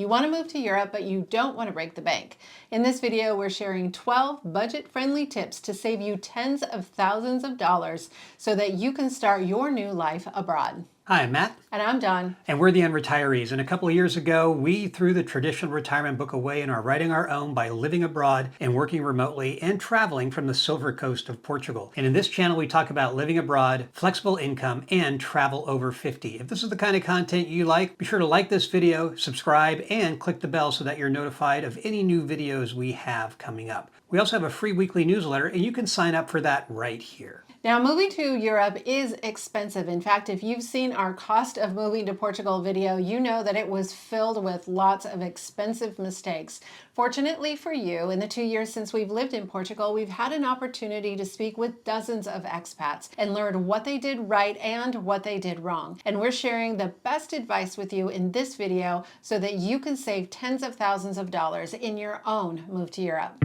You want to move to Europe, but you don't want to break the bank. In this video, we're sharing 12 budget-friendly tips to save you tens of thousands of dollars so that you can start your new life abroad. Hi, I'm Matt. And I'm Dawn. And we're the Unretirees. And a couple of years ago, we threw the traditional retirement book away and are writing our own by living abroad and working remotely and traveling from the Silver Coast of Portugal. And in this channel, we talk about living abroad, flexible income, and travel over 50. If this is the kind of content you like, be sure to like this video, subscribe, and click the bell so that you're notified of any new videos we have coming up. We also have a free weekly newsletter, and you can sign up for that right here. Now, moving to Europe is expensive. In fact, if you've seen our cost of moving to Portugal video, you know that it was filled with lots of expensive mistakes. Fortunately for you, in the 2 years since we've lived in Portugal, we've had an opportunity to speak with dozens of expats and learn what they did right and what they did wrong. And we're sharing the best advice with you in this video so that you can save tens of thousands of dollars in your own move to Europe.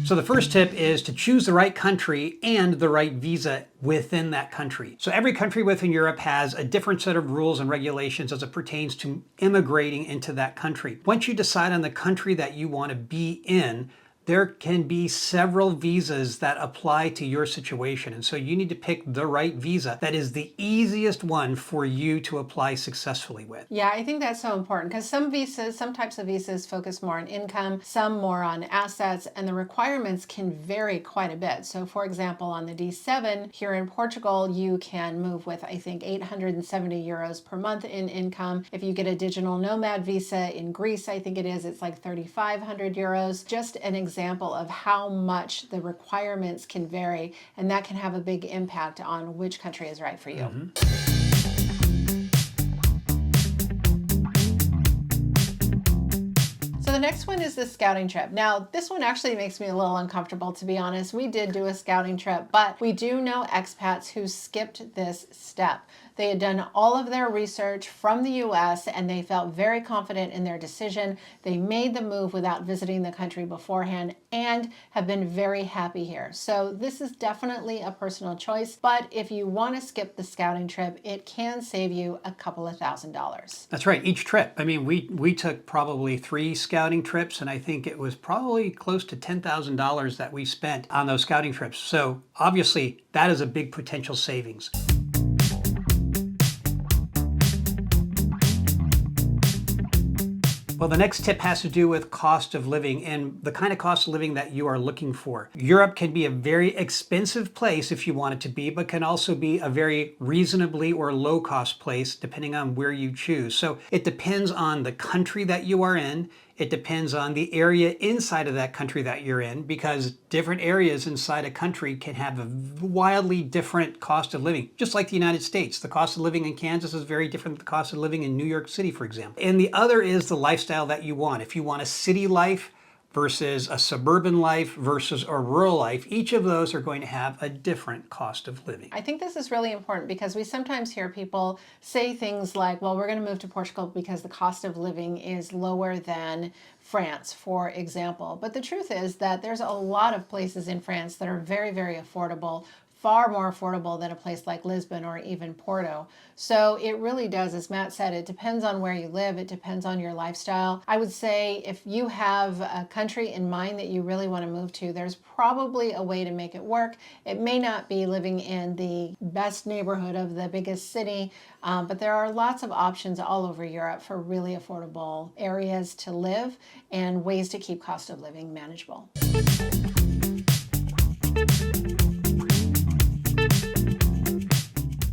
So the first tip is to choose the right country and the right visa within that country. So every country within Europe has a different set of rules and regulations as it pertains to immigrating into that country. Once you decide on the country that you want to be in, there can be several visas that apply to your situation. And so you need to pick the right visa that is the easiest one for you to apply successfully with. Yeah, I think that's so important because some types of visas focus more on income, some more on assets, and the requirements can vary quite a bit. So for example, on the D7 here in Portugal, you can move with, I think, 870 euros per month in income. If you get a digital nomad visa in Greece, I think it's like 3,500 euros. Just an example of how much the requirements can vary, and that can have a big impact on which country is right for you. So the next one is the scouting trip. Now, this one actually makes me a little uncomfortable, to be honest. We did do a scouting trip, but we do know expats who skipped this step. They had done all of their research from the US and they felt very confident in their decision. They made the move without visiting the country beforehand and have been very happy here. So this is definitely a personal choice, but if you want to skip the scouting trip, it can save you a couple of $1,000s. That's right, each trip. I mean, we took probably 3 scouting trips, and I think it was probably close to $10,000 that we spent on those scouting trips. So obviously, that is a big potential savings. Well, the next tip has to do with cost of living and the kind of cost of living that you are looking for. Europe can be a very expensive place if you want it to be, but can also be a very reasonably or low cost place depending on where you choose. So it depends on the country that you are in. It depends on the area inside of that country that you're in, because different areas inside a country can have a wildly different cost of living. Just like the United States, the cost of living in Kansas is very different than the cost of living in New York City, for example. And the other is the lifestyle that you want. If you want a city life versus a suburban life versus a rural life, each of those are going to have a different cost of living. I think this is really important because we sometimes hear people say things like, well, we're going to move to Portugal because the cost of living is lower than France, for example. But the truth is that there's a lot of places in France that are very, very affordable, far more affordable than a place like Lisbon or even Porto. So it really does, as Matt said, it depends on where you live, it depends on your lifestyle. I would say if you have a country in mind that you really want to move to, there's probably a way to make it work. It may not be living in the best neighborhood of the biggest city, but there are lots of options all over Europe for really affordable areas to live and ways to keep cost of living manageable.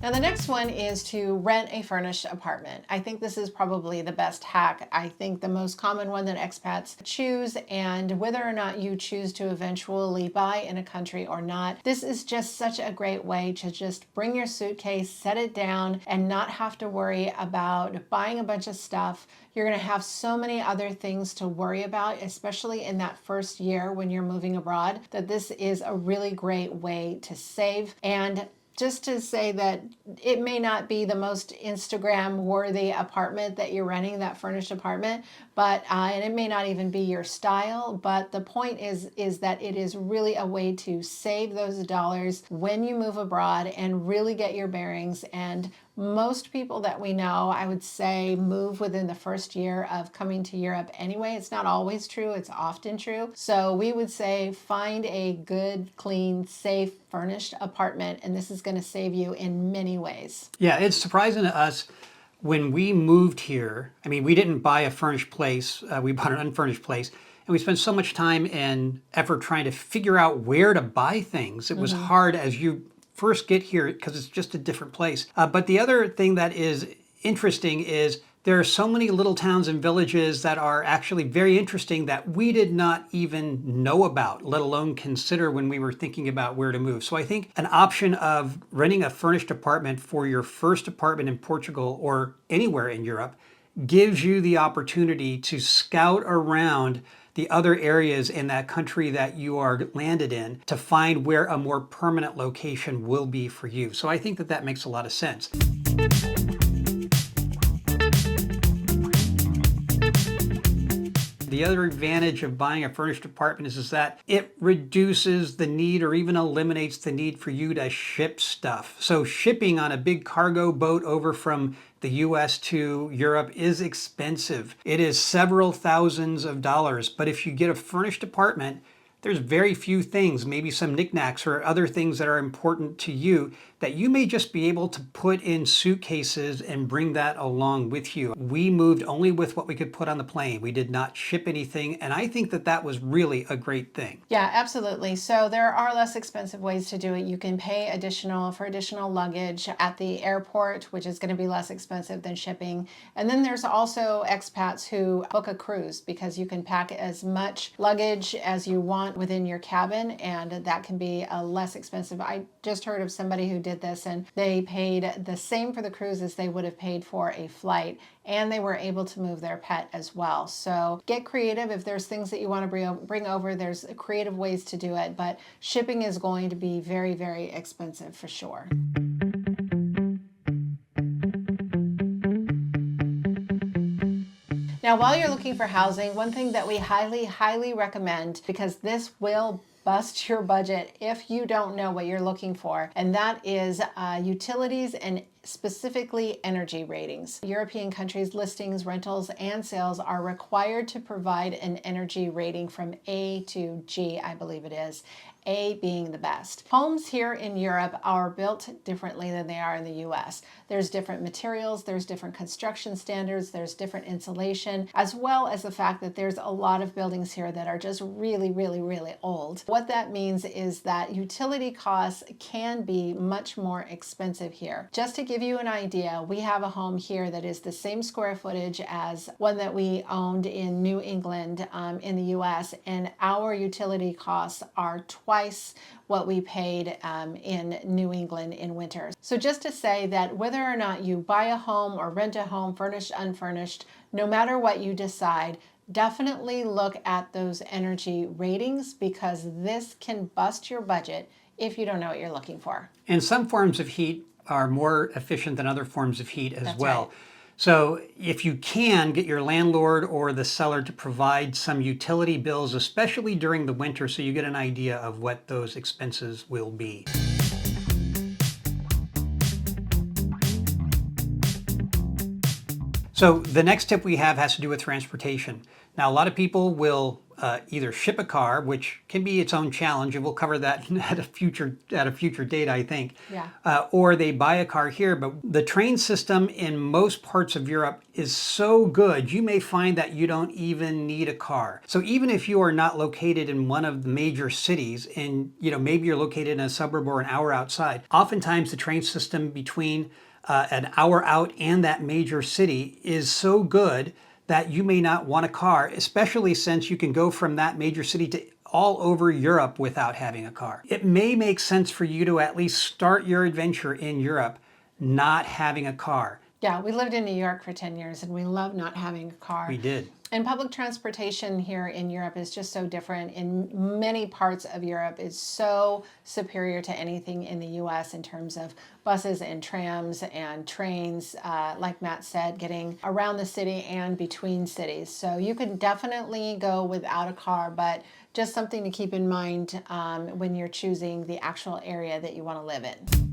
Now the next one is to rent a furnished apartment. I think this is probably the best hack. I think the most common one that expats choose, and whether or not you choose to eventually buy in a country or not, this is just such a great way to just bring your suitcase, set it down, and not have to worry about buying a bunch of stuff. You're going to have so many other things to worry about, especially in that first year when you're moving abroad, that this is a really great way to save and just to say that it may not be the most Instagram worthy apartment that you're renting, that furnished apartment, but and it may not even be your style, but the point is that it is really a way to save those dollars when you move abroad and really get your bearings. And most people that we know, I would say, move within the first year of coming to Europe anyway. It's not always true, it's often true. So we would say find a good, clean, safe, furnished apartment, and this is going to save you in many ways. Yeah, it's surprising to us when we moved here. I mean, we didn't buy a furnished place, we bought an unfurnished place. And we spent so much time and effort trying to figure out where to buy things. It was hard as you first get here because it's just a different place. But the other thing that is interesting is there are so many little towns and villages that are actually very interesting that we did not even know about, let alone consider when we were thinking about where to move. So I think an option of renting a furnished apartment for your first apartment in Portugal or anywhere in Europe gives you the opportunity to scout around the other areas in that country that you are landed in to find where a more permanent location will be for you. So I think that that makes a lot of sense. The other advantage of buying a furnished apartment is that it reduces the need or even eliminates the need for you to ship stuff. So shipping on a big cargo boat over from the US to Europe is expensive. It is several thousands of dollars. But if you get a furnished apartment, there's very few things, maybe some knickknacks or other things that are important to you that you may just be able to put in suitcases and bring that along with you. We moved only with what we could put on the plane. We did not ship anything, and I think that that was really a great thing. Yeah, absolutely. So there are less expensive ways to do it. You can pay additional luggage at the airport, which is going to be less expensive than shipping. And then there's also expats who book a cruise because you can pack as much luggage as you want within your cabin, and that can be less expensive. I just heard of somebody who did this, and they paid the same for the cruise as they would have paid for a flight, and they were able to move their pet as well. So get creative. If there's things that you want to bring over, there's creative ways to do it, but shipping is going to be very, very expensive for sure. Now, while you're looking for housing, one thing that we highly, highly recommend, because this will bust your budget if you don't know what you're looking for, and that is utilities and specifically energy ratings. European countries' listings, rentals, and sales are required to provide an energy rating from A to G, I believe it is. A being the best. Homes here in Europe are built differently than they are in the US. There's different materials, there's different construction standards, there's different insulation, as well as the fact that there's a lot of buildings here that are just really, really, really old. What that means is that utility costs can be much more expensive here. Just to give you an idea, we have a home here that is the same square footage as one that we owned in New England in the US, and our utility costs are twice what we paid in New England in winter. So just to say that whether or not you buy a home or rent a home, furnished, unfurnished, no matter what you decide, definitely look at those energy ratings, because this can bust your budget if you don't know what you're looking for. And some forms of heat are more efficient than other forms of heat as well. Right. So if you can, get your landlord or the seller to provide some utility bills, especially during the winter, so you get an idea of what those expenses will be. So the next tip we have has to do with transportation. Now, a lot of people will either ship a car, which can be its own challenge, and we'll cover that at a future date, I think. Yeah. Or they buy a car here, but the train system in most parts of Europe is so good, you may find that you don't even need a car. So even if you are not located in one of the major cities, and maybe you're located in a suburb or an hour outside, oftentimes the train system between an hour out and that major city is so good that you may not want a car, especially since you can go from that major city to all over Europe without having a car. It may make sense for you to at least start your adventure in Europe not having a car. Yeah, we lived in New York for 10 years and we love not having a car. We did. And public transportation here in Europe is just so different. In many parts of Europe, it's so superior to anything in the US in terms of buses and trams and trains, like Matt said, getting around the city and between cities. So you can definitely go without a car, but just something to keep in mind when you're choosing the actual area that you want to live in.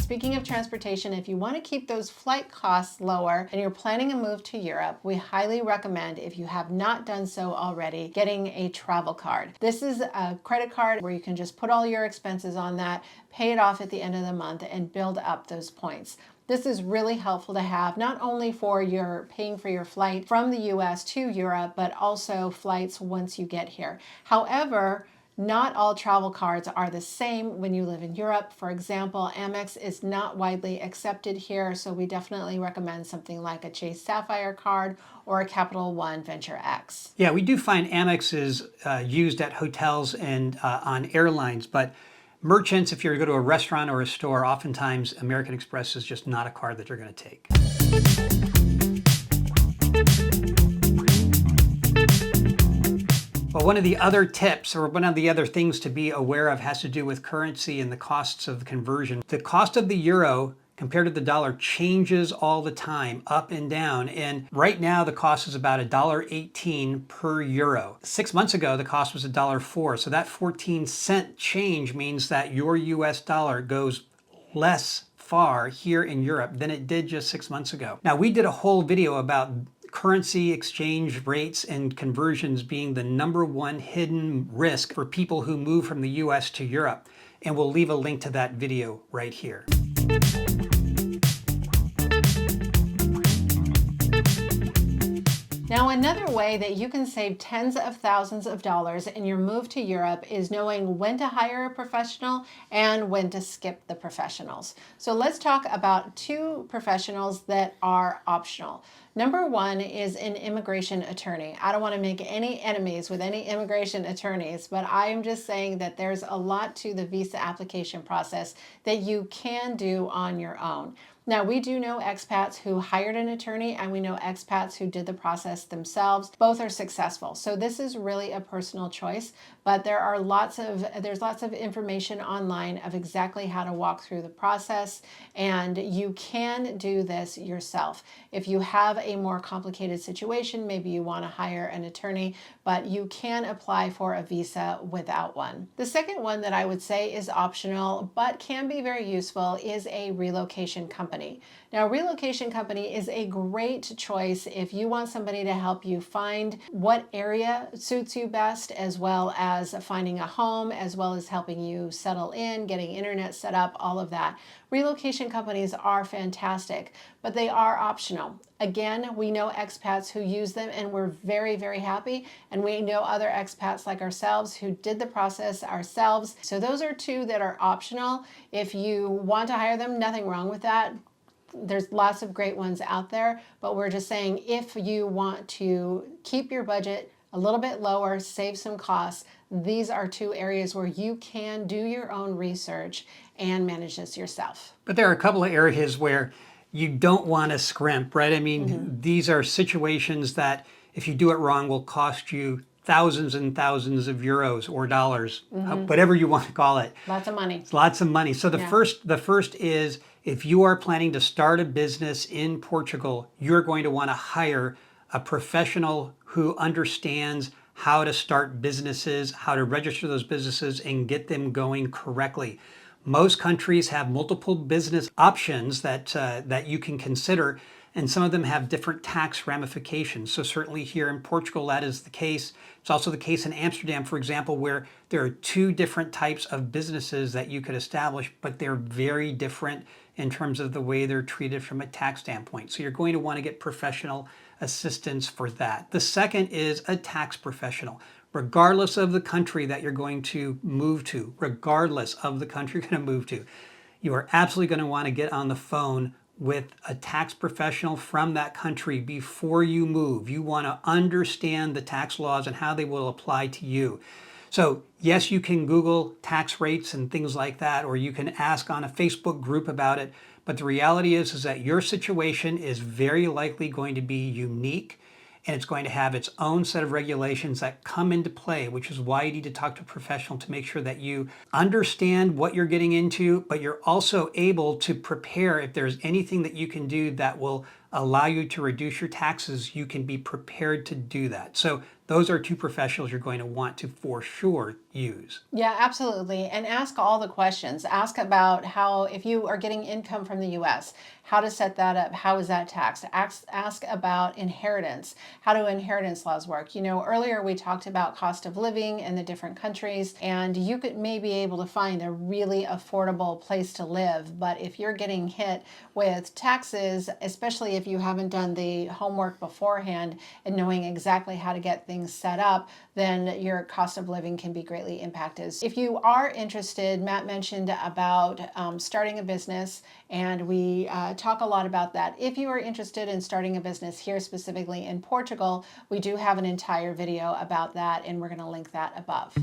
Speaking of transportation, if you want to keep those flight costs lower and you're planning a move to Europe, we highly recommend, if you have not done so already, getting a travel card. This is a credit card where you can just put all your expenses on that, pay it off at the end of the month, and build up those points. This is really helpful to have, not only for your paying for your flight from the US to Europe, but also flights once you get here. However, not all travel cards are the same when you live in Europe. For example, Amex is not widely accepted here, so we definitely recommend something like a Chase Sapphire card or a Capital One Venture X. Yeah, we do find Amex is used at hotels and on airlines, but merchants, if you're going to go to a restaurant or a store, oftentimes American Express is just not a card that you're going to take. Well, one of the other tips, or one of the other things to be aware of, has to do with currency and the costs of the conversion. The cost of the euro compared to the dollar changes all the time, up and down. And right now the cost is about $1.18 per euro. 6 months ago, the cost was $1.04. So that 14-cent change means that your US dollar goes less far here in Europe than it did just 6 months ago. Now, we did a whole video about currency exchange rates and conversions being the #1 hidden risk for people who move from the US to Europe. And we'll leave a link to that video right here. Now, another way that you can save tens of thousands of dollars in your move to Europe is knowing when to hire a professional and when to skip the professionals. So let's talk about two professionals that are optional. Number one is an immigration attorney. I don't want to make any enemies with any immigration attorneys, but I'm just saying that there's a lot to the visa application process that you can do on your own. Now, we do know expats who hired an attorney, and we know expats who did the process themselves. Both are successful. So this is really a personal choice, but there's lots of information online of exactly how to walk through the process, and you can do this yourself. If you have a more complicated situation, maybe you want to hire an attorney, but you can apply for a visa without one. The second one that I would say is optional, but can be very useful, is a relocation company. Now, a relocation company is a great choice if you want somebody to help you find what area suits you best, as well as finding a home, as well as helping you settle in, getting internet set up, all of that. Relocation companies are fantastic, but they are optional. Again, we know expats who use them and we're very, very happy. And we know other expats like ourselves who did the process ourselves. So those are two that are optional. If you want to hire them, nothing wrong with that. There's lots of great ones out there, but we're just saying if you want to keep your budget a little bit lower, save some costs, these are two areas where you can do your own research and manage this yourself. But there are a couple of areas where you don't want to scrimp, right? I mean, these are situations that if you do it wrong will cost you thousands and thousands of euros or dollars, whatever you want to call it. Lots of money. It's lots of money. So the first is, if you are planning to start a business in Portugal, you're going to want to hire a professional who understands how to start businesses, how to register those businesses and get them going correctly. Most countries have multiple business options that you can consider, and some of them have different tax ramifications. So certainly here in Portugal, that is the case. It's also the case in Amsterdam, for example, where there are two different types of businesses that you could establish, but they're very different in terms of the way they're treated from a tax standpoint. So you're going to want to get professional assistance for that. The second is a tax professional. Regardless of the country that you're going to move to, regardless of the country you're going to move to, you are absolutely going to want to get on the phone with a tax professional from that country before you move. You want to understand the tax laws and how they will apply to you. So yes, you can Google tax rates and things like that, or you can ask on a Facebook group about it. But the reality is that your situation is very likely going to be unique, and it's going to have its own set of regulations that come into play, which is why you need to talk to a professional to make sure that you understand what you're getting into, but you're also able to prepare. If there's anything that you can do that will allow you to reduce your taxes, you can be prepared to do that. So those are two professionals you're going to want to for sure use. Yeah, absolutely. And ask all the questions. Ask about how, if you are getting income from the US, how to set that up. How is that taxed? Ask about inheritance. How do inheritance laws work? You know, earlier we talked about cost of living in the different countries, and you may be able to find a really affordable place to live. But if you're getting hit with taxes, especially if you haven't done the homework beforehand and knowing exactly how to get things set up, then your cost of living can be greatly impacted. If you are interested, Matt mentioned about starting a business, and we talk a lot about that. If you are interested in starting a business here, specifically in Portugal, we do have an entire video about that, and we're going to link that above.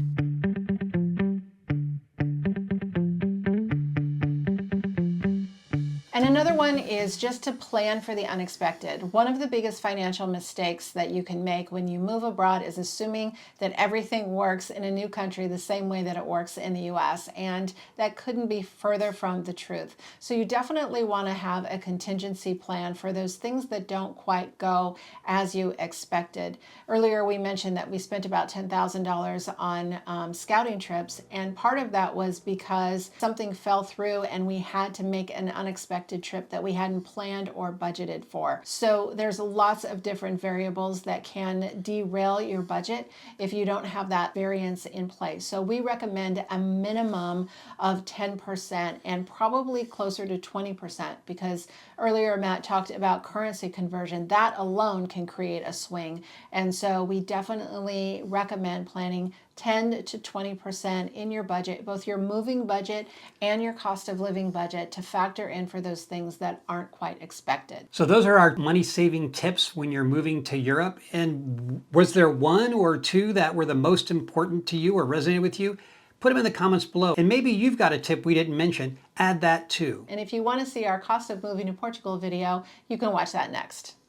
And another one is just to plan for the unexpected. One of the biggest financial mistakes that you can make when you move abroad is assuming that everything works in a new country the same way that it works in the US, and that couldn't be further from the truth. So you definitely want to have a contingency plan for those things that don't quite go as you expected. Earlier we mentioned that we spent about $10,000 on scouting trips, and part of that was because something fell through and we had to make an unexpected trip that we hadn't planned or budgeted for. So there's lots of different variables that can derail your budget if you don't have that variance in place. So we recommend a minimum of 10% and probably closer to 20%, because earlier Matt talked about currency conversion. That alone can create a swing. And so we definitely recommend planning 10 to 20% in your budget, both your moving budget and your cost of living budget, to factor in for those things that aren't quite expected. So those are our money saving tips when you're moving to Europe. And was there one or two that were the most important to you or resonated with you? Put them in the comments below. And maybe you've got a tip we didn't mention. Add that too. And if you want to see our cost of moving to Portugal video, you can watch that next.